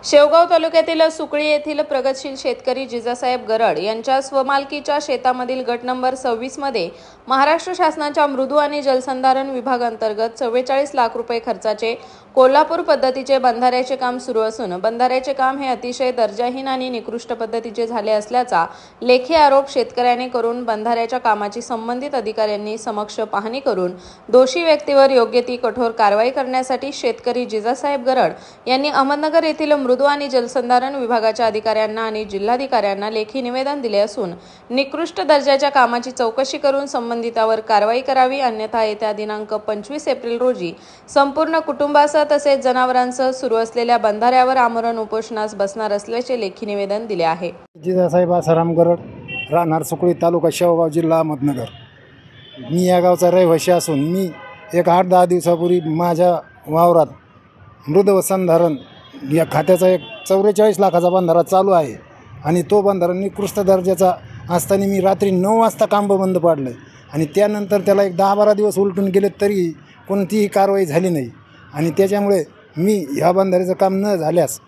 शेवगाव तालुक्यातील सुकळी येथील प्रगतशील शेतकरी जिजासाहेब गरड यांच्या स्वमालकीच्या शेतामधील गट नंबर 26 मध्ये महाराष्ट्र शासनाच्या मृदू आणि जलसंधारण विभागांतर्गत 44 लाख रुपये खर्चाचे कोल्हापूर पद्धतीचे बंधाऱ्याचे काम सुरू असून बंधाऱ्याचे काम हे अतिशय दर्जाहीन आणि निकृष्ट पद्धतीचे झाले असल्याचा लेखी आरोप शेतकऱ्याने करून बंधाऱ्याच्या कामाची संबंधित अधिकाऱ्यांनी समक्ष पाहणी करून दोषी व्यक्तीवर योग्य ती कठोर कारवाई करण्यासाठी शेतकरी जिजासाहेब गरड यांनी अहमदनगर येथील मृदू आणि जलसंधारण विभागाच्या अधिकाऱ्यांना आणि जिल्हाधिकाऱ्यांना लेखी निवेदन दिले असून निकृष्ट दर्जाच्या कामाची चौकशी करून संबंधितावर कारवाई करावी, अन्यथा येत्या दिनांक 25 एप्रिल रोजी संपूर्ण कुटुंबासह तसेच जनावरांसह सुरू असलेल्या बंधाऱ्यावर आमरण उपोषणास बसणार असल्याचे लेखी निवेदन दिले आहे। जिजासाहेब आसाराम गरड, राहणार सुकळी, तालुका शेवगाव, जिल्हा अहमदनगर। मी या गावचा रहिवासी असून मी एक 8-10 दिवसापूर्वी माझ्या वावरात मृद व संधारण या खात्याचा एक 44 लाखाचा बंधारा चालू आहे आणि तो बंधारा निकृष्ट दर्जाचा असताना मी रात्री 9 वाजता काम बंद पाडलं आणि त्यानंतर त्याला एक 10-12 दिवस उलटून गेले तरी कोणतीही कारवाई झाली नाही आणि त्याच्यामुळे मी ह्या बंधाऱ्याचं काम न झाल्यास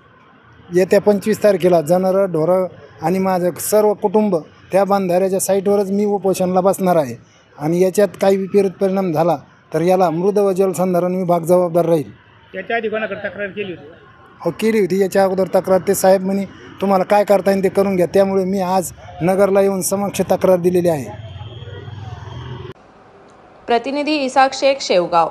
येत्या 25 तारखेला जनावरं, ढोरं आणि माझं सर्व कुटुंब त्या बंधाऱ्याच्या साईटवरच मी उपोषणाला बसणार आहे आणि याच्यात काही विपरीत परिणाम झाला तर याला मृद व जलसंधारण विभाग जबाबदार राहील। याच्या आधी कोणाकडे तक्रार केली होती? हो, केली होती। याच्या अगोदर तक्रार ते साहेब म्हणे तुम्हाला काय करता येईल ते करून घ्या, त्यामुळे मी आज नगरला येऊन समक्ष तक्रार दिलेली आहे। प्रतिनिधी इसाक शेख, शेवगाव।